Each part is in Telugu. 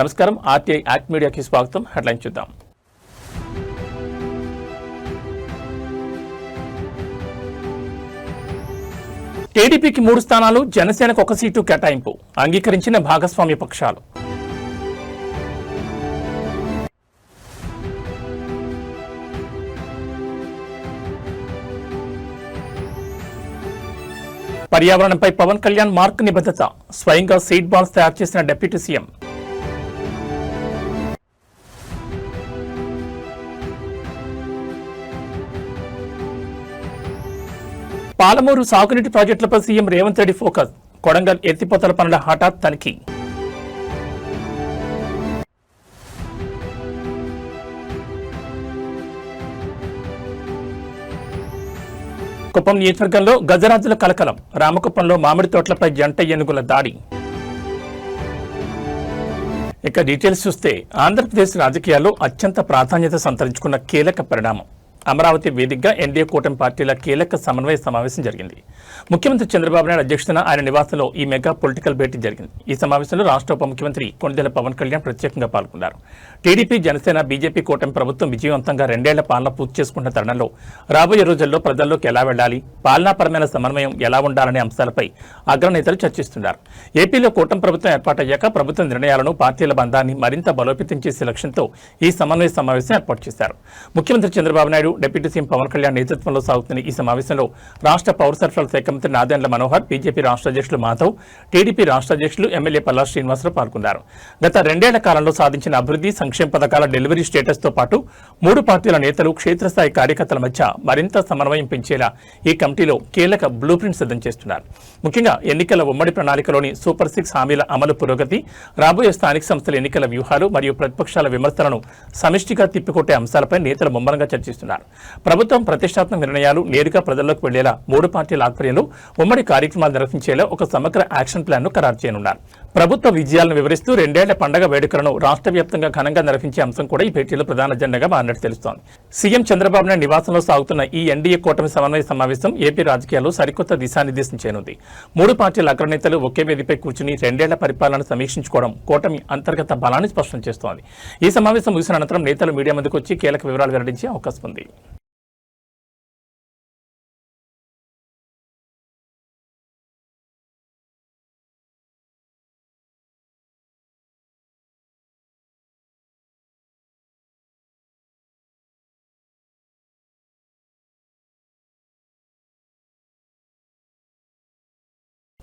నమస్కారం, ఆర్టీఐ యాక్ట్ మీడియాకి స్వాగతం. హెడ్లైన్ చూద్దాం. టీడీపీకి 3 స్థానాలు, జనసేనకు 1 సీటు కేటాయింపు అంగీకరించిన భాగస్వామ్య పక్షాలు. పర్యావరణంపై పవన్ కళ్యాణ్ మార్క్ నిబద్ధత, స్వయంగా సీడ్ బాల్స్ తయారు చేసిన డిప్యూటీ సీఎం. పాలమూరు సాగునీటి ప్రాజెక్టులపై సీఎం రేవంత్ రెడ్డి ఫోకస్, కొడంగల్ ఎత్తిపోతల పనుల హఠాత్ తనిఖీ. కుప్పం నియోజకవర్గంలో గజరాజుల కలకలం, రామకుప్పంలో మామిడి తోటలపై జంట ఏనుగుల దాడి. ఇక డీటెయిల్స్ చూస్తే ఆంధ్రప్రదేశ్ రాజకీయాల్లో అత్యంత ప్రాధాన్యత సంతరించుకున్న కీలక పరిణామం అమరావతి వేదికగా ఎన్డీఏ కూటమి పార్టీల కీలక సమన్వయ సమావేశం జరిగింది. ముఖ్యమంత్రి చంద్రబాబు నాయుడు అధ్యక్షతన ఆయన నివాసంలో ఈ మెగా పొలిటికల్ భేటీ జరిగింది. ఈ సమావేశంలో రాష్ట్ర ఉప ముఖ్యమంత్రి కొణిదెల పవన్ కళ్యాణ్ ప్రత్యేకంగా పాల్గొన్నారు. టీడీపీ, జనసేన, బీజేపీ కూటమి ప్రభుత్వం విజయవంతంగా 2 ఏళ్ల పాలన పూర్తి చేసుకున్న తరుణంలో రాబోయే రోజుల్లో ప్రజల్లోకి ఎలా వెళ్లాలి, పాలనాపరమైన సమన్వయం ఎలా ఉండాలనే అంశాలపై అగ్రనేతలు చర్చిస్తున్నారు. ఏపీలో కూటమి ప్రభుత్వం ఏర్పాటయ్యాక ప్రభుత్వ నిర్ణయాలను, పార్టీల బంధాన్ని మరింత బలోపేతం చేసే లక్ష్యంతో ఈ సమన్వయ సమావేశం ఏర్పాటు చేశారు. ముఖ్యమంత్రి చంద్రబాబు నాయుడు, డిప్యూటీ సీఎం పవన్ కళ్యాణ్ నేతృత్వంలో సాగుతున్న ఈ సమావేశంలో రాష్ట్ర పౌర సరఫరాల శాఖ మంత్రి నాదెండ్ల మనోహర్, బీజేపీ రాష్ట్ర అధ్యక్షులు మాధవ్, టీడీపీ రాష్ట్ర అధ్యక్షులు ఎమ్మెల్యే పల్లా శ్రీనివాసరావు పాల్గొన్నారు. గత 2 ఏళ్ల కాలంలో సాధించిన అభివృద్ధి, సంక్షేమ పథకాల డెలివరీ స్టేటస్ తో పాటు 3 పార్టీల నేతలు, క్షేత్రస్థాయి కార్యకర్తల మధ్య మరింత సమన్వయం పెంచేలా ఈ కమిటీలో కీలక బ్లూ ప్రింట్ సిద్ధం చేస్తున్నారు. ముఖ్యంగా ఎన్నికల ఉమ్మడి ప్రణాళికలోని సూపర్ 6 హామీల అమలు పురోగతి, రాబోయే స్థానిక సంస్థల ఎన్నికల వ్యూహాలు మరియు ప్రతిపక్షాల విమర్శలను సమిష్టిగా తిప్పికొట్టే అంశాలపై నేతలు ముమ్మరంగా చర్చిస్తున్నారు. ప్రభుత్వం ప్రతిష్టాత్మక నిర్ణయాలు నేరుగా ప్రజల్లోకి వెళ్లేలా 3 పార్టీల ఆధ్వర్యంలో ఉమ్మడి కార్యక్రమాలు నిర్వహించేలా ఒక సమగ్ర యాక్షన్ ప్లాన్ ను ఖరారు చేయనున్నారు. ప్రభుత్వ విజయాలను వివరిస్తూ 2 ఏళ్ల పండుగ వేడుకలను రాష్ట్ర వ్యాప్తంగా ఘనంగా నిర్వహించే అంశం కూడా ఈ భేటీలో ప్రధాన అజెండాగా మారినట్టు తెలుస్తోంది. సీఎం చంద్రబాబు నాయుడు నివాసంలో సాగుతున్న ఈ ఎన్డీఏ కూటమి సమన్వయ సమావేశం ఏపీ రాజకీయాల్లో సరికొత్త దిశానిర్దేశం చేయనుంది. 3 పార్టీల అగ్రనేతలు ఒకే వేదికపై కూర్చుని 2 ఏళ్ల పరిపాలనను సమీక్షించుకోవడం కూటమి అంతర్గత బలాన్ని స్పష్టం చేస్తోంది. ఈ సమావేశం ముగిసిన అనంతరం నేతలు మీడియా ముందుకు వచ్చి కీలక వివరాలు వెల్లడించే అవకాశం ఉంది.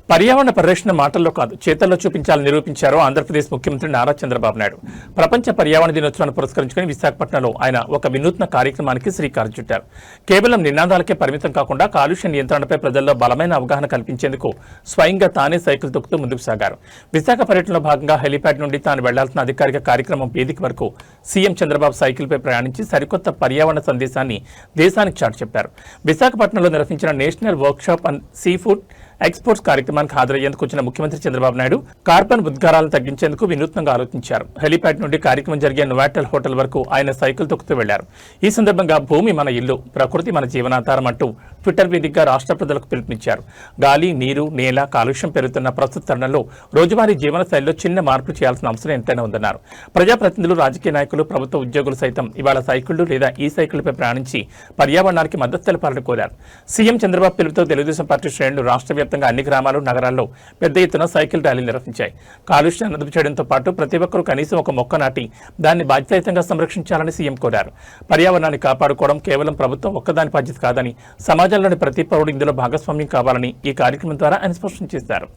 పర్యావరణ పరిరక్షణ మాటల్లో కాదు, చేతల్లో చూపించాలని నిరూపించారు ఆంధ్రప్రదేశ్ ముఖ్యమంత్రి నారా చంద్రబాబు నాయుడు. ప్రపంచ పర్యావరణ దినోత్సవాన్ని పురస్కరించుకుని విశాఖపట్నంలో ఆయన ఒక వినూత్న కార్యక్రమానికి శ్రీకారం చుట్టారు. కేవలం నినాదాలకే పరిమితం కాకుండా కాలుష్య నియంత్రణపై ప్రజల్లో బలమైన అవగాహన కల్పించేందుకు స్వయంగా తానే సైకిల్ తొక్కుతూ ముందుకు సాగారు. విశాఖ పర్యటనలో భాగంగా హెలిప్యాడ్ నుండి తాను వెళ్లాల్సిన అధికారిక కార్యక్రమం వేదిక వరకు సీఎం చంద్రబాబు సైకిల్పై ప్రయాణించి సరికొత్త పర్యావరణ సందేశాన్ని దేశానికి చాటి చెప్పారు. విశాఖపట్నంలో నిర్వహించిన national workshop on sea food exports కార్యక్రమానికి హాజరయ్యేందుకు వచ్చిన ముఖ్యమంత్రి చంద్రబాబు నాయుడు కార్బన్ ఉద్గారాలను తగ్గించేందుకు వినూత్నంగా ఆలోచించారు. హెలిప్యాడ్ నుండి కార్యక్రమం జరిగే నోవాటెల్ హోటల్ వరకు ఆయన సైకిల్ తొక్కుతూ వెళ్లారు. ఈ సందర్భంగా భూమి మన ఇల్లు, ప్రకృతి మన జీవనాధారం అంటూ ట్విట్టర్ వేదికగా రాష్ట్ర ప్రజలకు పిలుపునిచ్చారు. గాలి, నీరు, నేల కాలుష్యం పెరుగుతున్న ప్రస్తుత తరుణంలో రోజువారీ జీవన శైలిలో చిన్న మార్పులు చేయాల్సిన అవసరం ఎంతైనా ఉందన్నారు. ప్రజాప్రతినిధులు, రాజకీయ నాయకులు, ప్రభుత్వ ఉద్యోగులు సైతం ఇవాళ సైకిళ్లు లేదా ఈ సైకిళ్లపై ప్రయాణించి పర్యావరణానికి మద్దతు తెలపాలని కోరారు. సీఎం చంద్రబాబు పిలుపుతో తెలుగుదేశం పార్టీ శ్రేణులు రాష్ట్ర వ్యాప్తంగా అన్ని గ్రామాలు, నగరాల్లో పెద్ద ఎత్తున సైకిల్ ర్యాలీలు నిర్వహించాయి. కాలుష్యాన్ని అదుపు చేయడంతో పాటు ప్రతి ఒక్కరూ కనీసం ఒక మొక్క నాటి దాన్ని బాధ్యతాయుతంగా సంరక్షించాలని సీఎం కోరారు. పర్యావరణాన్ని కాపాడుకోవడం కేవలం ప్రభుత్వం ఒక్కదాని బాధ్యత కాదని, సమాజంలోని ప్రతి పౌరుడు ఇందులో భాగస్వామ్యం కావాలని ఈ కార్యక్రమం ద్వారా ఆయన స్పష్టం చేశారు.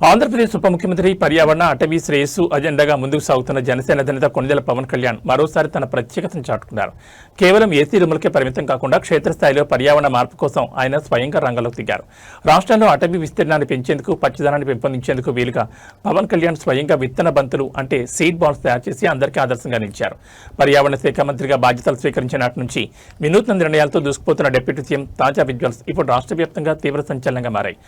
ఆంధ్రప్రదేశ్ ఉప ముఖ్యమంత్రి పర్యావరణ, అటవీ శ్రేయస్సు అజెండాగా ముందుకు సాగుతున్న జనసేన అధినేత కొణిదెల పవన్ కళ్యాణ్ మరోసారి తన ప్రత్యేకతను చాటుకున్నారు. కేవలం ఏసీ రూములకే పరిమితం కాకుండా క్షేత్రస్థాయిలో పర్యావరణ మార్పు కోసం ఆయన స్వయంగా రంగంలోకి దిగారు. రాష్ట్రంలో అటవీ విస్తీర్ణాన్ని పెంచేందుకు, పచ్చదనాన్ని పెంపొందించేందుకు వీలుగా పవన్ కళ్యాణ్ స్వయంగా విత్తన బంతులు అంటే సీడ్ బాల్స్ తయారు చేసి అందరికీ ఆదర్శంగా నిలిచారు. పర్యావరణ శాఖ మంత్రిగా బాధ్యతలు స్వీకరించిన నాటి నుంచి వినూత్న నిర్ణయాలతో దూసుకుపోతున్న డిప్యూటీ సీఎం తాజా విజువల్స్ ఇప్పుడు రాష్ట్ర వ్యాప్తంగా తీవ్ర సంచలనంగా మారాయి.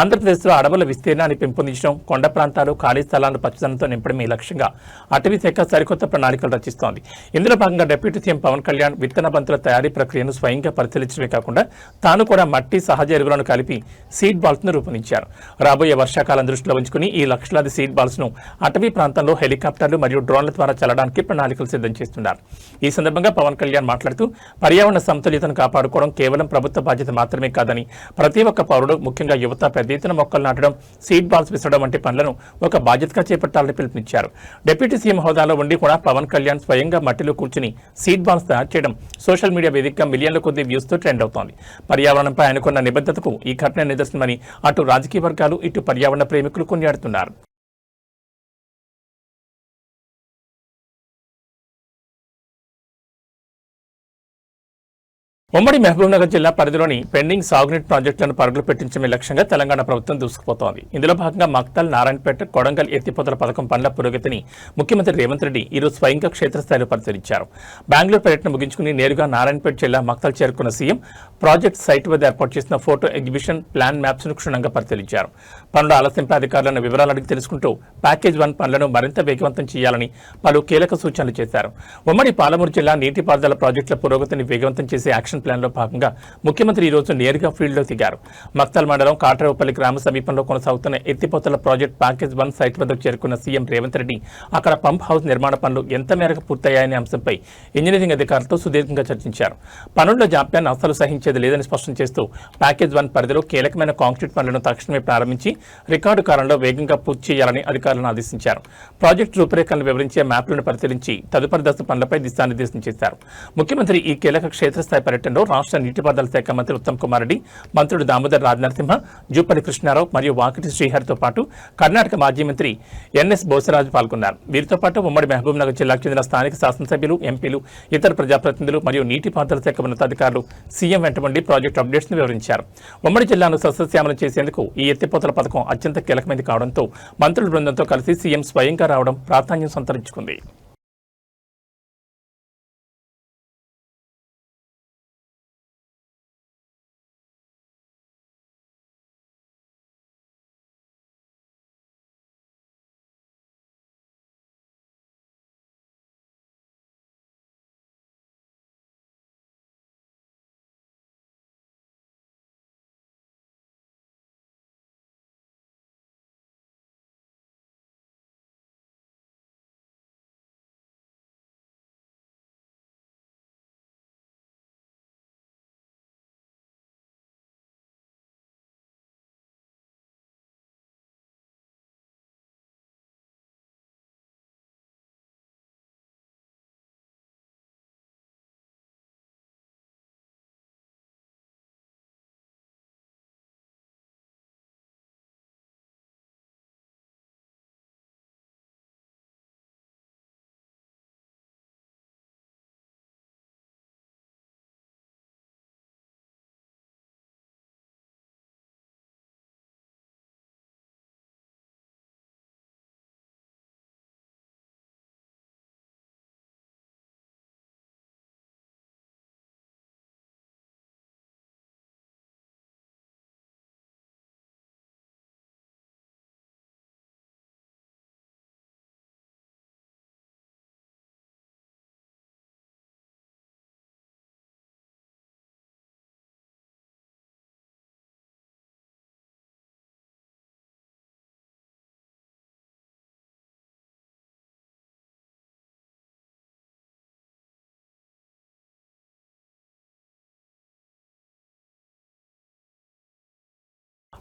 ఆంధ్రప్రదేశ్లో అడవుల విస్తీర్ణాన్ని రూపొందించడం, కొండ ప్రాంతాలు, ఖాళీ స్థలాలను పచ్చదనంతో నింపడం ఈ లక్ష్యంగా అటవీ శాఖ సరికొత్త ప్రణాళికలు రచిస్తోంది. ఇందులో భాగంగా డిప్యూటీ సీఎం పవన్ కళ్యాణ్ విత్తన బంతుల తయారీ ప్రక్రియను స్వయంగా పరిశీలించడమే కాకుండా తాను కూడా మట్టి, సహజ ఎరువులను కలిపి సీడ్ బాల్స్ ను రూపొందించారు. రాబోయే వర్షాకాలం దృష్టిలో ఉంచుకుని ఈ లక్షలాది సీడ్ బాల్స్ ను అటవీ ప్రాంతంలో హెలికాప్టర్లు మరియు డ్రోన్ల ద్వారా చల్లడానికి ప్రణాళికలు సిద్ధం చేస్తున్నారు. ఈ సందర్భంగా పవన్ కళ్యాణ్ మాట్లాడుతూ పర్యావరణ సమతుల్యతను కాపాడుకోవడం కేవలం ప్రభుత్వ బాధ్యత మాత్రమే కాదని, ప్రతి ఒక్క పౌరుడు, ముఖ్యంగా యువత పెద్ద ఎత్తున మొక్కలు నాటడం, సీడ్ బాల్స్ విసరడం వంటి పనులను ఒక బాధ్యతగా చేపట్టాలని పిలుపునిచ్చారు. డిప్యూటీ సీఎం హోదాలో ఉండి కూడా పవన్ కళ్యాణ్ స్వయంగా మట్టిలో కూర్చుని సీడ్ బాల్స్ తయారు చేయడం సోషల్ మీడియా వేదికగా మిలియన్ల కొద్ది వ్యూస్ తో ట్రెండ్ అవుతోంది. పర్యావరణంపై ఆయనకున్న నిబద్ధతకు ఈ ఘటన నిదర్శనమని అటు రాజకీయ వర్గాలు, ఇటు పర్యావరణ ప్రేమికులు కొనియాడుతున్నారు. ఉమ్మడి మహబూబ్నగర్ జిల్లా పరిధిలోని పెండింగ్ సాగునీటి ప్రాజెక్టులను పరుగులు పెట్టించే లక్ష్యంగా తెలంగాణ ప్రభుత్వం దూసుకుపోతోంది. ఇందులో భాగంగా మక్తల్, నారాయణపేట, కొడంగల్ ఎత్తిపోతల పథకం పనుల పురోగతిని ముఖ్యమంత్రి రేవంత్ రెడ్డి ఈరోజు స్వయంగా క్షేత్రస్థాయిలో పరిశీలించారు. బెంగళూరు పర్యటన ముగించుకుని నేరుగా నారాయణపేట జిల్లా మక్తల్ చేరుకున్న సీఎం ప్రాజెక్టు సైట్ వద్ద ఏర్పాటు చేసిన ఫోటో ఎగ్జిబిషన్, ప్లాన్ మ్యాప్స్ ను క్షుణ్ణంగా పరిశీలించారు. పనుల ఆలస్యంపై అధికారులను వివరాలు అడిగి తెలుసుకుంటూ ప్యాకేజ్ 1 పనులను మరింత వేగవంతం చేయాలని పలు కీలక సూచనలు చేశారు. ఉమ్మడి పాలమూరు జిల్లా నీటిపారుదల ప్రాజెక్టుల పురోగతిని వేగవంతం చేసే యాక్షన్ ప్లాన్ లో భాగంగా ముఖ్యమంత్రి ఈ రోజు నేరుగా ఫీల్డ్ లో దిగారు. మక్తల్ మండలం కాట్రేవుపల్లి గ్రామ సమీపంలో కొనసాగుతున్న ఎత్తిపోతల ప్రాజెక్టు ప్యాకేజ్ 1 సైట్ వద్దకు చేరుకున్న సీఎం రేవంత్ రెడ్డి అక్కడ పంప్ హౌస్ నిర్మాణ పనులు ఎంత మేరకు పూర్తయ్యాయనే అంశంపై ఇంజనీరింగ్ అధికారులతో సుదీర్ఘంగా చర్చించారు. పనుల్లో జాప్యాన్ని అస్సలు సహించేది లేదని స్పష్టం చేస్తూ ప్యాకేజ్ 1 పరిధిలో కీలకమైన కాంక్రీట్ పనులను తక్షణమే ప్రారంభించి రికార్డు కాలంలో వేగంగా పూర్తి చేయాలని అధికారులను ఆదేశించారు. ప్రాజెక్టు రూపురేఖలను వివరించే మ్యాప్లను పరిశీలించి తదుపరి దశ పనులపై దిశానిర్దేశం చేశారు. ముఖ్యమంత్రి ఈ కీలక క్షేత్రస్థాయి పర్యటనలో రాష్ట్ర నీటిపారుదల శాఖ మంత్రి ఉత్తమ్ కుమార్ రెడ్డి, మంత్రులు దామోదర్ రాజనరసింహ, జూపల్లి కృష్ణారావు మరియు వాకిటి శ్రీహరితో పాటు కర్ణాటక మాజీ మంత్రి ఎన్ఎస్ బోసరాజు పాల్గొన్నారు. వీరితో పాటు ఉమ్మడి మహబూబ్నగర్ జిల్లాకు చెందిన స్థానిక శాసనసభ్యులు, ఎంపీలు, ఇతర ప్రజాప్రతినిధులు మరియు నీటిపారుదల శాఖ ఉన్నతాధికారులు సీఎం వెంట ఉండి ప్రాజెక్టు అప్డేట్స్ ను వివరించారు. ఉమ్మడి జిల్లాను సస్యశ్యామలం చేసేందుకు ఈ ఎత్తిపోతల పథకం అత్యంత కీలకమైనది కావడంతో మంత్రుల బృందంతో కలిసి సీఎం స్వయంగా రావడం ప్రాధాన్యం సంతరించుకుంది.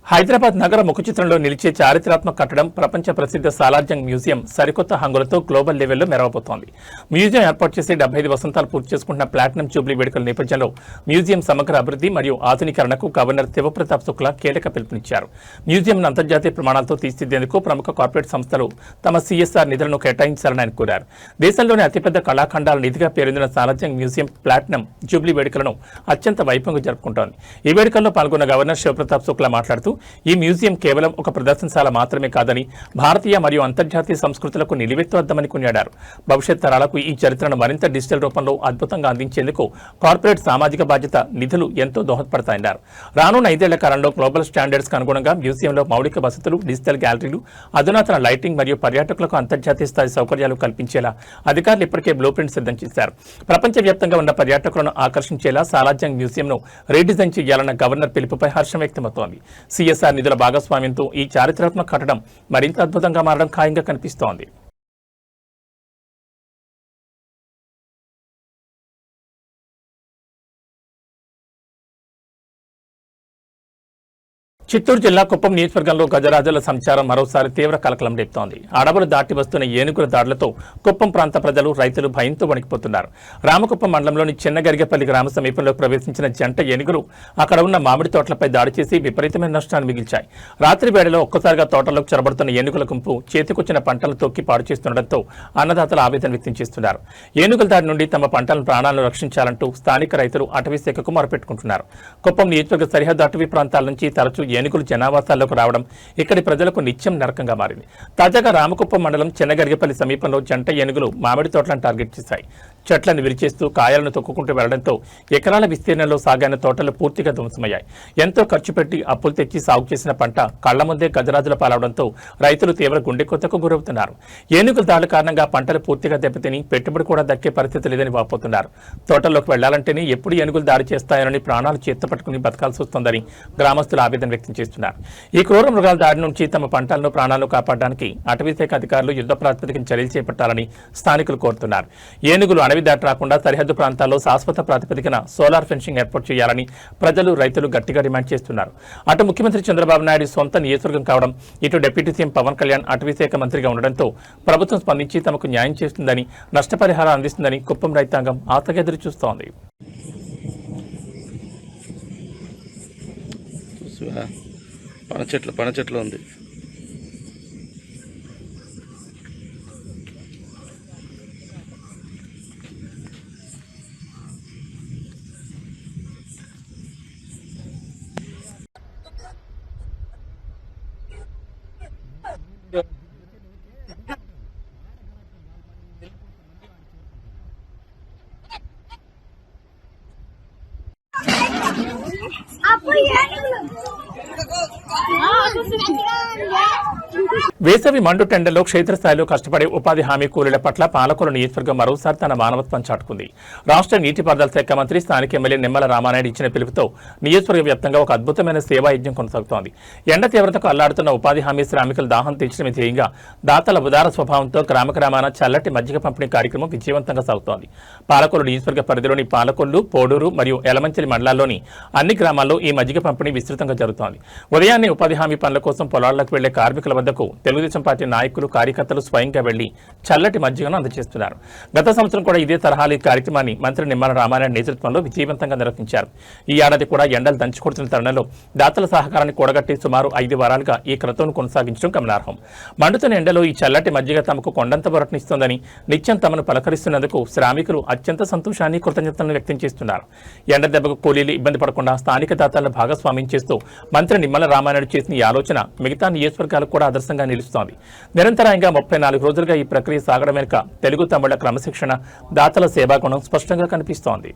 హైదరాబాద్ నగర ముఖచిత్రంలో నిలిచే చారిత్రాత్మక కట్టడం ప్రపంచ ప్రసిద్ధ సాలార్జంగ్ మ్యూజియం సరికొత్త హంగులతో గ్లోబల్ లెవెల్లో మెరవబోతోంది. మ్యూజియం ఏర్పాటు చేసి 75 వసంతాలు పూర్తి చేసుకుంటున్న ప్లాటినం జూబ్లీ వేడుకల నేపథ్యంలో మ్యూజియం సమగ్ర అభివృద్ధి మరియు ఆధునీకరణకు గవర్నర్ శివప్రతాప్ శుక్లా కీలక పిలుపునిచ్చారు. మ్యూజియంను అంతర్జాతీయ ప్రమాణాలతో తీర్చిదిద్దేందుకు ప్రముఖ కార్పొరేట్ సంస్థలు తమ CSR నిధులను కేటాయించాలని ఆయన కోరారు. దేశంలోని అతిపెద్ద కళాఖండాల నిధిగా పేరొందిన సాలార్జంగ్ మ్యూజియం ప్లాటినం జూబ్లీ వేడుకలను అత్యంత వైభవంగా జరుపుకుంటోంది. ఈ వేడుకల్లో పాల్గొన్న గవర్నర్ శివప్రతాప్ శుక్లా మాట్లాడుతూ ఈ మ్యూజియం కేవలం ఒక ప్రదర్శనశాల మాత్రమే కాదని భారతీయ మరియు అంతర్జాతీయ సంస్కృతులకు నిలువెత్తు కొనియాడారు. భవిష్యత్ తరాలకు ఈ చరిత్రను మరింత డిజిటల్ రూపంలో అద్భుతంగా అందించేందుకు కార్పొరేట్ సామాజిక బాధ్యత నిధులు ఎంతో దోహదపడతాయన్నారు. రానున్న 5 ఏళ్ల కాలంలో గ్లోబల్ స్టాండర్డ్స్ కు అనుగుణంగా మ్యూజియంలో మౌలిక వసతులు, డిజిటల్ గ్యాలరీలు, అధునాతన లైటింగ్ మరియు పర్యాటకులకు అంతర్జాతీయ స్థాయి సౌకర్యాలు కల్పించేలా అధికారులు ఇప్పటికే బ్లూ ప్రింట్ సిద్ధం చేశారు. ప్రపంచవ్యాప్తంగా ఉన్న పర్యాటకులను ఆకర్షించేలా సాలార్జంగ్ మ్యూజియంను రీడిజైన్ చేయాలన్న గవర్నర్ పిలుపుపై హర్షం వ్యక్తమవుతోంది. సిఎస్ఆర్ నిధుల భాగస్వామ్యంతో ఈ చారిత్రాత్మక కట్టడం మరింత అద్భుతంగా మారడం ఖాయంగా కనిపిస్తోంది. చిత్తూరు జిల్లా కుప్పం నియోజకవర్గంలో గజరాజుల సంచారం మరోసారి తీవ్ర కలకలం రేపుతోంది. అడవులు దాటి వస్తున్న ఏనుగుల దాడులతో కుప్పం ప్రాంత ప్రజలు, రైతులు భయంతో వణికిపోతున్నారు. రామకుప్పం మండలంలోని చిన్నగరిగపల్లి గ్రామ సమీపంలో ప్రవేశించిన జంట ఏనుగులు అక్కడ ఉన్న మామిడి తోటలపై దాడి చేసి విపరీతమైన నష్టాన్ని మిగిల్చాయి. రాత్రి వేళలో ఒక్కసారిగా తోటలోకి చొరబడుతున్న ఏనుగుల గుంపు చేతికొచ్చిన పంటలు తొక్కి పాడు చేస్తుండటంతో అన్నదాతలు ఆవేదన వ్యక్తం చేస్తున్నారు. ఏనుగుల దాడి నుండి తమ పంటల ప్రాణాలను రక్షించాలంటూ స్థానిక రైతులు అటవీ శాఖకు మొరపెట్టుకుంటున్నారు. కుప్పం నియోజకవర్గ సరిహద్దు అటవీ ప్రాంతాల నుంచి తరచూ ఏనుగులు జనావాసాల్లోకి రావడం ఇక్కడి ప్రజలకు నిత్యం నరకంగా మారింది. తాజాగా రామకుప్పం మండలం చిన్నగరిగపల్లి సమీపంలో జంట ఏనుగులు మామిడి తోటలను టార్గెట్ చేశాయి. చెట్లను విరిచేస్తూ కాయలను తొక్కుకుంటూ వెళ్లడంతో ఎకరాల విస్తీర్ణంలో సాగైన తోటలు పూర్తిగా ధ్వంసమయ్యాయి. ఎంతో ఖర్చు పెట్టి అప్పులు తెచ్చి సాగు చేసిన పంట కళ్ల ముందే గజరాజుల పాలవడంతో రైతులు తీవ్ర గుండెకోతకు గురవుతున్నారు. ఏనుగుల దాడుల కారణంగా పంటలు పూర్తిగా దెబ్బతిని పెట్టుబడి కూడా దక్కే పరిస్థితి లేదని వాపోతున్నారు. తోటల్లోకి వెళ్లాలంటేనే ఎప్పుడు ఏనుగులు దాడి చేస్తాయని ప్రాణాలు చేత్తపట్టుకుని బతకాల్సి వస్తోందని గ్రామస్తులు ఆవేదన వ్యక్తం చేస్తున్నారు. ఈ క్రూర మృగాల దాడి నుంచి తమ పంటలను, ప్రాణాలను కాపాడడానికి అటవీశాఖ అధికారులు యుద్ధ ప్రాతిపదికన చర్యలు చేపట్టాలని స్థానికులు కోరుతున్నారు. ఏనుగులు అడవి దాటి రాకుండా సరిహద్దు ప్రాంతాల్లో శాశ్వత ప్రాతిపదికన సోలార్ ఫెన్సింగ్ ఏర్పాటు చేయాలని ప్రజలు, రైతులు గట్టిగా డిమాండ్ చేస్తున్నారు. అటు ముఖ్యమంత్రి చంద్రబాబు నాయుడు సొంత నియోజకవర్గం కావడం, ఇటు డిప్యూటీ సీఎం పవన్ కళ్యాణ్ అటవీశాఖ మంత్రిగా ఉండడంతో ప్రభుత్వం స్పందించి తమకు న్యాయం చేస్తుందని, నష్టపరిహారం అందిస్తుందని కుప్పం రైతాంగం ఆతగా ఎదురు చూస్తోంది. పనచెట్లు ఉంది. వేసవి మండు టెండర్లో క్షేత్రస్థాయిలో కష్టపడే ఉపాధి హామీ కూలీల పట్ల పాలకొల నియోజకవర్గం మరోసారి తన మానవత్వం చాటుకుంది. రాష్ట్ర నీటిపారుదల శాఖ మంత్రి, స్థానిక ఎమ్మెల్యే నిమ్మల రామానాయుడు ఇచ్చిన పిలుపుతో నియోజకవర్గ వ్యాప్తంగా ఒక అద్భుతమైన సేవా యజ్ఞం కొనసాగుతోంది. ఎండ తీవ్రతకు అల్లాడుతున్న ఉపాధి హామీ శ్రామికుల దాహం తీర్చడమే ధ్యేయంగా దాతల ఉదార స్వభావంతో గ్రామాన చల్లటి మజ్జిగ పంపిణీ కార్యక్రమం విజయవంతంగా సాగుతోంది. పాలకొల్లు నియోజకవర్గ పరిధిలోని పాలకొల్లు, పోడూరు మరియు ఎలమంచిలి మండలాల్లోని అన్ని గ్రామాల్లో ఈ మజ్జిగ పంపిణీ విస్తృతంగా జరుగుతోంది. ఉదయాన్నే ఉపాధి హామీ పనుల కోసం పొలాలకు వెళ్లే కార్మికుల వద్దకు తెలుగుదేశం పార్టీ నాయకులు, కార్యకర్తలు స్వయంగా వెళ్లి చల్లటి మజ్జిగను అందజేస్తున్నారు. గత సంవత్సరం కూడా ఇదే తరహాలో ఈ కార్యక్రమాన్ని మంత్రి నిమ్మల రామానాయుడు నేతృత్వంలో విజయవంతంగా నిర్వహించారు. ఈ ఏడాది కూడా ఎండలు దంచుకొడుతున్న తరుణంలో దాతల సహకారాన్ని కూడగట్టి సుమారు 5 వారాలుగా ఈ క్రతువును కొనసాగించడం గమనార్హం. మండుతున్న ఎండలో ఈ చల్లటి మజ్జిగ తమకు కొండంత బొరటనిస్తోందని, నిత్యం తమను పలకరిస్తున్నందుకు శ్రామికులు అత్యంత సంతోషాన్ని, కృతజ్ఞతలను వ్యక్తం చేస్తున్నారు. ఎండ దెబ్బకు కూలీలు ఇబ్బంది పడకుండా స్థానిక దాతలను భాగస్వామ్యం చేస్తూ మంత్రి నిమ్మల రామానాయుడు చేసిన ఈ ఆలోచన మిగతా నియోజకవర్గాలకు కూడా ఆదర్శంగా నిలుస్తోంది. నిరంతరాయంగా 34 రోజులుగా ఈ ప్రక్రియ సాగడం వెనుక తెలుగు తమిళ క్రమశిక్షణ, దాతల సేవాగుణం స్పష్టంగా కనిపిస్తోంది.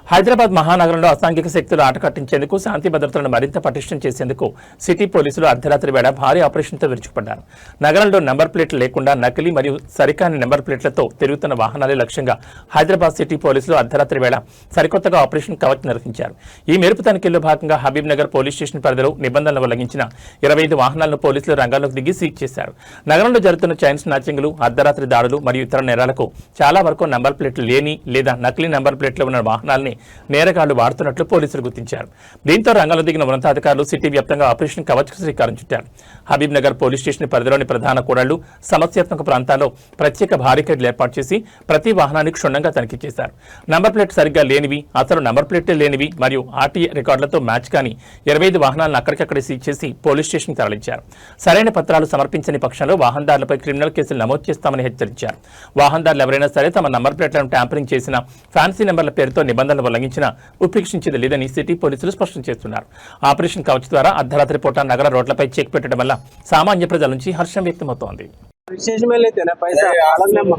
హైదరాబాద్ మహానగరంలో అసాంఘిక శక్తులు ఆట కట్టించేందుకు శాంతి భద్రతలను మరింత పటిష్టం చేసేందుకు సిటీ పోలీసులు అర్ధరాత్రి వేళ భారీ ఆపరేషన్తో విరుచుకుపడ్డారు. నగరంలో నెంబర్ ప్లేట్లు లేకుండా నకిలీ మరియు సరికాని నెంబర్ ప్లేట్లతో తిరుగుతున్న వాహనాలే లక్ష్యంగా హైదరాబాద్ సిటీ పోలీసులు అర్ధరాత్రి వేళ సరికొత్తగా ఆపరేషన్ కవచ్ నిర్వహించారు. ఈ మేరకు తనిఖీల్లో భాగంగా హబీబ్ నగర్ పోలీస్ స్టేషన్ పరిధిలో నిబంధనలు ఉల్లంఘించిన 25 వాహనాలను పోలీసులు రంగంలోకి దిగి సీజ్ చేశారు. నగరంలో జరుగుతున్న చైన్ స్నాచింగ్లు, అర్ధరాత్రి దాడులు మరియు ఇతర నేరాలకు చాలా వరకు నెంబర్ ప్లేట్లు లేని లేదా నకిలీ నెంబర్ ప్లేట్లు ఉన్న వాహనాల్ని నేరగాళ్లు వాడుతున్నట్లు పోలీసులు గుర్తించారు. దీంతో రంగంలో దిగిన ఉన్నతాధికారులు సిటీ వ్యాప్తంగా ఆపరేషన్ కవచ్ శ్రీకారం చుట్టారు. హబీబ్ నగర్ పోలీస్ స్టేషన్ పరిధిలోని ప్రధాన కూడళ్లు, సమస్యాత్మక ప్రాంతాల్లో ప్రత్యేక బారికేడ్లు ఏర్పాటు చేసి ప్రతి వాహనాన్ని క్షుణ్ణంగా తనిఖీ చేశారు. నంబర్ ప్లేట్ సరిగ్గా లేనివి, అసలు నంబర్ ప్లేట్లే లేనివి మరియు ఆర్టీఏ రికార్డులతో మ్యాచ్ కాని 25 వాహనాలను అక్కడికక్కడే సీజ్ చేసి పోలీస్ స్టేషన్కి తరలించారు. సరైన పత్రాలు సమర్పించని పక్షంలో వాహనదారులపై క్రిమినల్ కేసులు నమోదు చేస్తామని హెచ్చరించారు. వాహనదారులు ఎవరైనా సరే తమ నంబర్ ప్లేట్లను ట్యాంపరింగ్ చేసిన, ఫ్యాన్సీ నెంబర్ల పేరుతో నిబంధనలు ఉల్లంఘించిన ఉపేక్షించేది లేదని సిటీ పోలీసులు స్పష్టం చేస్తున్నారు. ఆపరేషన్ కవచ్ ద్వారా అర్ధరాత్రి పూట నగర రోడ్లపై చెక్ పెట్టడం వల్ల సామాన్య ప్రజల నుంచి హర్షం వ్యక్తమవుతోంది. विशेष में लेते ना पैसे, अलग नंबर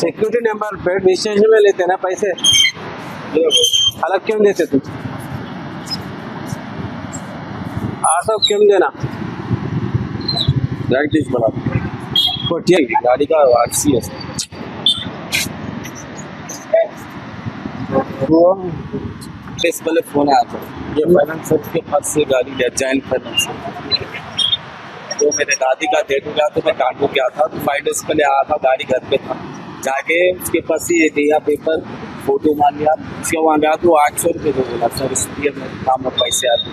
सिक्योरिटी नंबर प्लेट विशेष में लेते ना पैसे, अलग क्यों देते तुम? 800 क्यों देना? प्रैक्टिस बना कोटिया गाड़ी का आरसी है इस पहले फोन आया था ये फाइनेंसर के पास से गाड़ी लिया, जैन फाइनेंस। तो मेरे दादी का डेट हो गया तो मैं कानपुर गया था, तो 5 डेज पहले आया था, गाड़ी घर पे था, जाके उसके पास ही दिया पेपर, फोटो मान लिया, उसके वहाँ गया तो 800 रुपये दो बोला सर, इसलिए मैं काम में पैसे आते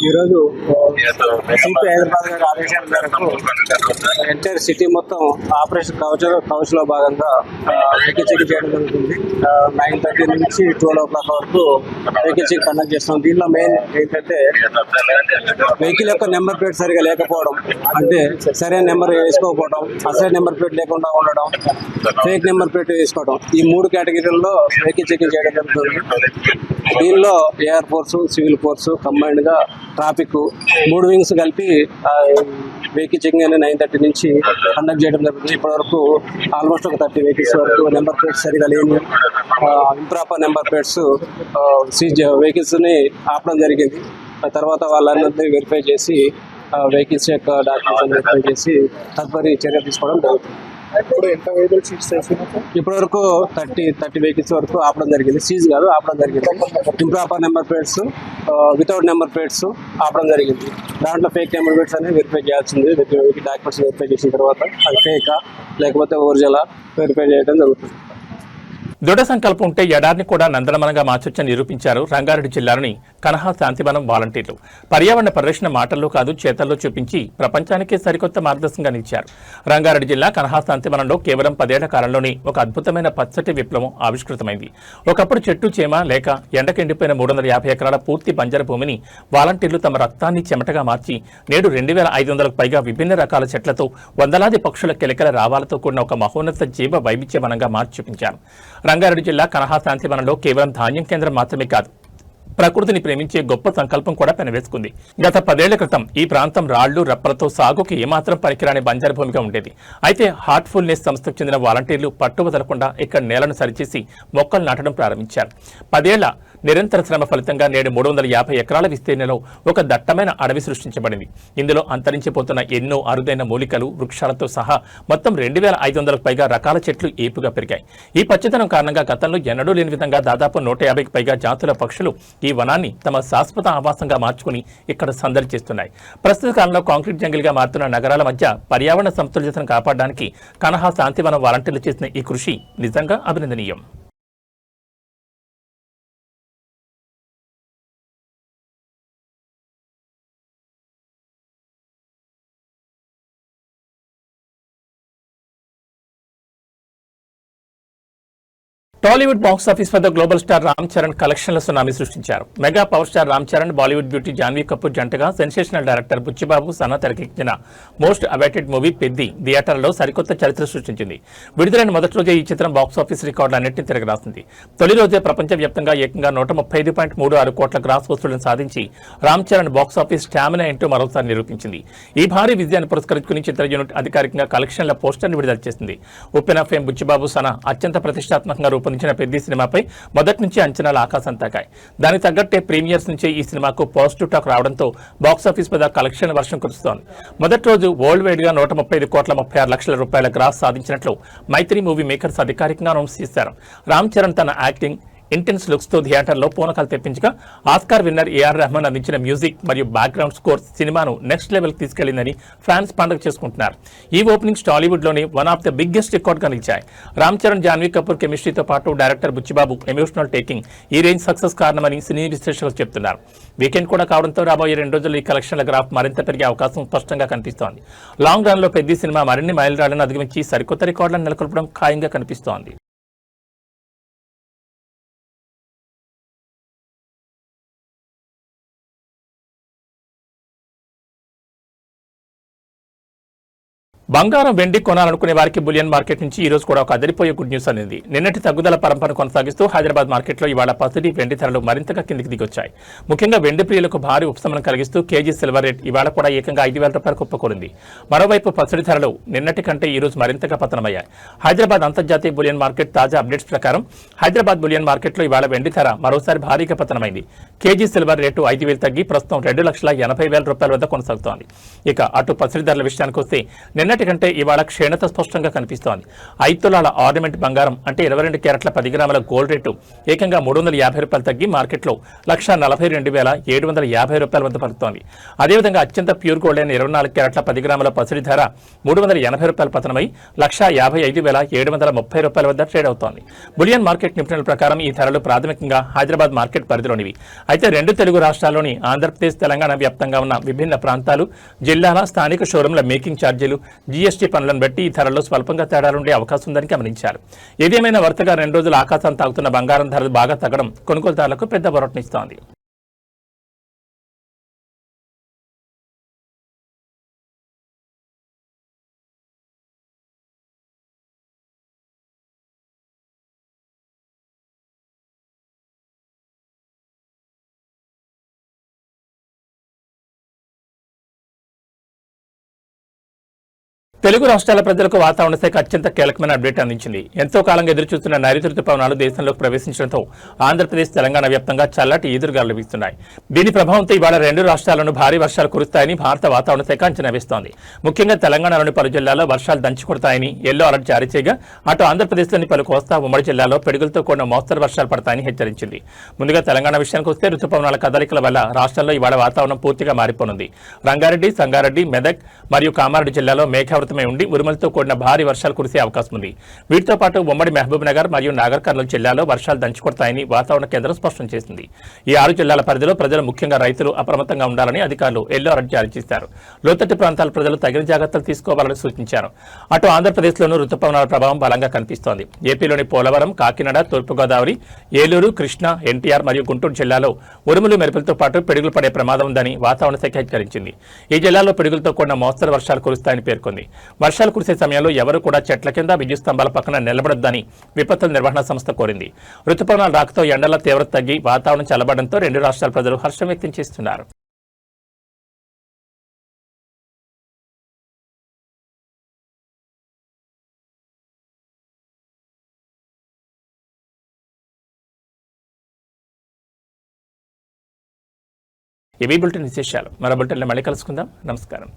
ఈరోజు సిపి హైదరాబాద్ గారి ఆదేశాల మేరకు ఎంటైర్ సిటీ మొత్తం ఆపరేషన్ కవచ్ లో భాగంగా వెహికల్ చెక్ చేయడం జరుగుతుంది. 9:30 నుంచి 12 వరకు వెహికల్ చెక్ కండక్ట్ చేస్తాం. దీనిలో మెయిన్ ఏంటంటే వెహికల్ యొక్క నెంబర్ ప్లేట్ సరిగా లేకపోవడం, అంటే సరైన నెంబర్ వేసుకోకపోవడం, అసలు నెంబర్ ప్లేట్ లేకుండా ఉండడం, ఫేక్ నెంబర్ ప్లేట్ వేసుకోవడం, ఈ 3 కేటగిరీల్లో వెహికల్ చెకింగ్ చేయడం జరుగుతుంది. దీనిలో air force, civil force combined గా ట్రాఫిక్ 3 వింగ్స్ కలిపి వెహికల్ చెకింగ్ అనేది 9:30 నుంచి కండక్ట్ చేయడం జరుగుతుంది. ఇప్పటి వరకు ఆల్మోస్ట్ ఒక 30 వెహికల్స్ వరకు నెంబర్ ప్లేట్స్ సరిగా లేని, improper number plates seize vehicles ని ఆపడం జరిగింది. తర్వాత వాళ్ళందరినీ వెరిఫై చేసి వెహికల్స్ యొక్క డాక్యుమెంట్స్ వెరిఫై చేసి తదుపరి చర్య తీసుకోవడం జరుగుతుంది. ఇప్పుడు ఎంత వెహికల్ సీజ్ చేసినట్టు ఇప్పటి వరకు 30 వెహికల్స్ వరకు ఆపడం జరిగింది. సీజ్ కాదు, ఆపడం జరిగింది. Improper number plates, without number plates ఆపడం జరిగింది. దాంట్లో ఫేక్ నెంబర్ ప్లేట్స్ అనేది వెరిఫై చేయాల్సింది. డాక్యుమెంట్స్ వెరిఫై చేసిన తర్వాత అది ఫేకా లేకపోతే ఒరిజినలా వెరిఫై చేయడం జరుగుతుంది. దృఢ సంకల్పం ఉంటే ఎడారిని కూడా నందనవనంగా మార్చొచ్చని నిరూపించారు రంగారెడ్డి జిల్లాలోని కనహా శాంతివనం వాలంటీర్లు. పర్యావరణ పరిరక్షణ మాటల్లో కాదు చేతల్లో చూపించి ప్రపంచానికే సరికొత్త మార్గదర్శకంగా నిలిచారు. రంగారెడ్డి జిల్లా కనహా శాంతివనంలో కేవలం 10 ఏళ్ల కాలంలోనే ఒక అద్భుతమైన పచ్చటి విప్లవం ఆవిష్కృతమైంది. ఒకప్పుడు చెట్టు చేమ లేక ఎండకెండిపోయిన 350 ఎకరాల పూర్తి బంజరు భూమిని వాలంటీర్లు తమ రక్తాన్ని చెమటగా మార్చి నేడు 2500కు పైగా విభిన్న రకాల చెట్లతో, వందలాది పక్షుల కిలకిల రావాలతో కూడిన ఒక మహోన్నత జీవ వైవిధ్యవనంగా మార్చి చూపించారు. రంగారెడ్డి జిల్లా కనహా శాంతివనంలో కేవలం ధాన్యం కేంద్రం మాత్రమే కాదు, ప్రకృతిని ప్రేమించే గొప్ప సంకల్పం కూడా పెనవేసుకుంది. గత 10 ఏళ్ల క్రితం ఈ ప్రాంతం రాళ్లు రప్పలతో సాగుకి ఏమాత్రం పనికిరాని బంజరు భూమిగా ఉండేది. అయితే హార్ట్ఫుల్నెస్ సంస్థకు చెందిన వాలంటీర్లు పట్టువదలకుండా ఇక్కడ నేలను సరిచేసి మొక్కలు నాటడం ప్రారంభించారు. 10 ఏళ్ల నిరంతర శ్రమ ఫలితంగా నేడు 350 ఎకరాల విస్తీర్ణంలో ఒక దట్టమైన అడవి సృష్టించబడింది. ఇందులో అంతరించిపోతున్న ఎన్నో అరుదైన మూలికలు, వృక్షాలతో సహా మొత్తం 2500కు పైగా రకాల చెట్లు ఏపుగా పెరిగాయి. ఈ పచ్చదనం కారణంగా గతంలో ఎన్నడూ లేని విధంగా దాదాపు 150కి పైగా జాతుల పక్షులు ఈ వనాన్ని తమ శాశ్వత ఆవాసంగా మార్చుకుని ఇక్కడ సందడి చేస్తున్నాయి. ప్రస్తుత కాలంలో కాంక్రీట్ జంగిల్గా మారుతున్న నగరాల మధ్య పర్యావరణ సమతుల్యతను కాపాడడానికి కనహా శాంతివనం వాలంటీర్లు చేసిన ఈ కృషి నిజంగా అభినందనీయం. టాలీవుడ్ బాక్స్ ఆఫీస్ వద్ద గ్లోబల్ స్టార్ రామ్ చరణ్ కలెక్షన్ల సునామీ సృష్టించారు. Mega power star Ram Charan, Bollywood beauty Janhvi Kapoor జంటగా సెన్సేషనల్ డైరెక్టర్ బుచ్చిబాబు సనా తెరకెక్కించిన మోస్ట్ అవైటెడ్ మూవీ పెద్ది థియేటర్లలో సరికొత్త చరిత్ర సృష్టించింది. విడుదలైన మొదటి రోజే ఈ చిత్రం బాక్స్ ఆఫీస్ రికార్డులన్నింటినీ తిరగరాసింది. తొలి రోజే ప్రపంచవ్యాప్తంగా ఏకంగా 135.36 కోట్ల గ్రాస్ వసూళ్లను సాధించి Ram Charan box office stamina ఏంటో మరోసారి నిరూపించింది. ఈ భారీ విజయాన్ని పురస్కరించుకుని చిత్ర యూనిట్ అధికారికంగా కలెక్షన్ల పోస్టర్ని విడుదల చేసింది. ఉప్పెన ఫేమ్ బుచ్చిబాబు సనా అత్యంత ప్రతిష్టాత్మకంగా రూపొందించిన పెద్ది సినిమాపై మొదటి నుంచి అంచనాలు ఆకాశం తాకాయి. దానికి తగ్గట్టే ప్రీమియర్స్ నుంచే ఈ సినిమాకు పాజిటివ్ టాక్ రావడంతో బాక్సాఫీస్ మీద కలెక్షన్ వర్షం కురుస్తోంది. మొదటి రోజు వరల్డ్ వైడ్ గా 135.36 కోట్ల రూపాయల గ్రాస్ సాధించినట్లు మైత్రి మూవీ మేకర్స్ అధికారికంగా అనౌన్స్ చేశారు. రామ్ చరణ్ తన యాక్టింగ్, ఇంటెన్స్ లుక్స్ తో థియేటర్లో పూనకాలు తెప్పించగా ఆస్కార్ విన్నర్ ఏఆర్ రెహమాన్ అందించిన మ్యూజిక్ మరియు బ్యాక్గ్రౌండ్ స్కోర్ సినిమాను నెక్స్ట్ లెవెల్ తీసుకెళ్లిందని ఫ్యాన్స్ పండుగ చేసుకుంటున్నారు. ఈ ఓపెనింగ్స్ టాలీవుడ్ లోని one of the biggest record గా నిలిచాయి. రామ్ చరణ్, జాన్వీ కపూర్ కెమిస్ట్రీతో పాటు డైరెక్టర్ బుచ్చిబాబు ఎమోషనల్ టేకింగ్ ఈ రేంజ్ సక్సెస్ కారణమని సినీ విశ్లేషకులు చెప్తున్నారు. వీకెండ్ కూడా కావడంతో రాబోయే 2 రోజుల్లో ఈ కలెక్షన్ల గ్రాఫ్ మరింత పెరిగే అవకాశం స్పష్టంగా కనిపిస్తోంది. లాంగ్ రన్ లో పెద్ద సినిమా మరిన్ని మైలురాళ్లను అధిగమించి సరికొత్త రికార్డులను నెలకొల్పడం ఖాయంగా కనిపిస్తోంది. బంగారం, వెండి కొనాలనుకునే వారికి బులియన్ మార్కెట్ నుంచి ఈ రోజు కూడా ఒక అదిరిపోయే గుడ్ న్యూస్ అందింది. నిన్నటి తగ్గుదల పరంపరను కొనసాగిస్తూ హైదరాబాద్ మార్కెట్లో ఇవాళ పసిడి వెండి ధరలు మరింతగా కిందికి దిగొచ్చాయి. ముఖ్యంగా వెండి ప్రియులకు భారీ ఉపశమనం కలిగిస్తూ కేజీ సిల్వర్ రేట్ ఇవాళ కూడా ఏకంగా 5,000 రూపాయలు కుప్పకూరింది. మరోవైపు పసిడి ధరలు నిన్నటి కంటే ఈ రోజు మరింతగా పతనమయ్యాయి. హైదరాబాద్ అంతర్జాతీయ బులియన్ మార్కెట్ తాజా అప్డేట్స్ ప్రకారం హైదరాబాద్ బులియన్ మార్కెట్లో ఇవాళ వెండి ధర మరోసారి భారీగా పతనమైంది. కేజీ సిల్వర్ రేటు 5,000 తగ్గి ప్రస్తుతం 2,80,000 రూపాయల వద్ద కొనసాగుతోంది. ఇక అటు పసిడి ధరల విషయానికి వస్తే నిన్నటి కంటే ఇవాళ క్షీణత స్పష్టంగా కనిపిస్తోంది. 5 తులాల ఆర్నమెంట్ బంగారం అంటే 22 క్యారెట్ల 10 గ్రాముల గోల్డ్ రేటు ఏకంగా 350 రూపాయలు తగ్గి మార్కెట్లో 1,42,750 రూపాయల వద్ద పలుకుతోంది. అదేవిధంగా అత్యంత ప్యూర్ గోల్డ్ అయిన 24 క్యారెట్ల 10 గ్రాముల పసిడి ధర 380 రూపాయలు పతనమై 1,55,730 రూపాయల వద్ద ట్రేడ్ అవుతోంది. బులియన్ మార్కెట్ నిపుణుల ప్రకారం ఈ ధరలు ప్రాథమికంగా హైదరాబాద్ మార్కెట్ పరిధిలోనివి. అయితే 2 తెలుగు రాష్ట్రాల్లోని ఆంధ్రప్రదేశ్, తెలంగాణ వ్యాప్తంగా ఉన్న విభిన్న ప్రాంతాలు, జిల్లాల స్థానిక షోరూంల మేకింగ్ ఛార్జీలు, జీఎస్టీ పనులను బట్టి ఈ ధరల్లో స్వల్పంగా తేడాలుండే అవకాశం ఉందని గమనించారు. ఏదేమైనా వరుసగా 2 రోజులు ఆకాశం తాగుతున్న బంగారం ధరలు బాగా తగ్గడం కొనుగోలుదారులకు పెద్ద బొరటనిస్తోంది. తెలుగు రాష్ట్రాల ప్రజలకు వాతావరణ శాఖ అత్యంత కీలకమైన అప్డేట్ అందించింది. ఎంతో కాలంగా ఎదురుచూస్తున్న నైరుతి రుతుపవనాలు దేశంలోకి ప్రవేశించడంతో ఆంధ్రప్రదేశ్, తెలంగాణ వ్యాప్తంగా చల్లటి ఈదురుగాలు వీస్తున్నాయి. దీని ప్రభావంతో ఇవాళ 2 రాష్ట్రాల్లోనూ భారీ వర్షాలు కురుస్తాయని భారత వాతావరణ శాఖ అంచనా వేస్తోంది. ముఖ్యంగా తెలంగాణలోని పలు జిల్లాల్లో వర్షాలు దంచి కొడతాయని ఎల్లో అలర్ట్ జారీ చేయగా, అటు ఆంధ్రప్రదేశ్లోని పలు కోస్తా, ఉమ్మడి జిల్లాలో పిడుగులతో కూడిన మోస్తరు వర్షాలు పడతాయని హెచ్చరించింది. ముందుగా తెలంగాణ విషయానికి వస్తే రుతుపవనాల కదలికల వల్ల రాష్ట్రంలో ఇవాళ వాతావరణం పూర్తిగా మారిపోనుంది. రంగారెడ్డి, సంగారెడ్డి, మెదక్ మరియు కామారెడ్డి జిల్లాలో మేఘావృతమై ఉండి ఉరుములతో కూడిన భారీ వర్షాలు కురిసే అవకాశం ఉంది. వీటితో పాటు ఉమ్మడి మహబూబ్ నగర్ మరియు నాగర్ కర్నూలు జిల్లాలో వర్షాలు దంచుకొడతాయని వాతావరణ కేంద్రం స్పష్టం చేసింది. ఈ 6 జిల్లాల పరిధిలో ప్రజలు, ముఖ్యంగా రైతులు అప్రమత్తంగా ఉండాలని అధికారులు ఎల్లో అలర్ట్ జారీ చేశారు. లోతట్టు ప్రాంతాల ప్రజలు తగిన జాగ్రత్తలు తీసుకోవాలని సూచించారు. అటు ఆంధ్రప్రదేశ్లోనూ రుతుపవనాల ప్రభావం బలంగా కనిపిస్తోంది. ఏపీలోని పోలవరం, కాకినాడ, తూర్పుగోదావరి, ఏలూరు, కృష్ణా, ఎన్టీఆర్ మరియు గుంటూరు జిల్లాలో ఉరుములు, మెరుపులతో పాటు పిడుగులు పడే ప్రమాదం ఉందని వాతావరణ శాఖ హెచ్చరించింది. ఈ జిల్లాలో పిడుగులతో కూడిన మోస్తరు వర్షాలు కురుస్తాయని పేర్కొంది. వర్షాలు కురిసే సమయంలో ఎవరూ కూడా చెట్ల కింద, విద్యుత్ స్తంభాల పక్కన నిలబడొద్దని విపత్తుల నిర్వహణ సంస్థ కోరింది. రుతుపవనాల రాకతో ఎండల తీవ్రత తగ్గి వాతావరణం చల్లబడడంతో 2 రాష్ట్రాల ప్రజలు హర్షం వ్యక్తం చేస్తున్నారు. ఇవి బులెటిన్ విశేషాలు. మరో బులెటిన్లో మళ్ళీ కలుసుకుందాం. నమస్కారం.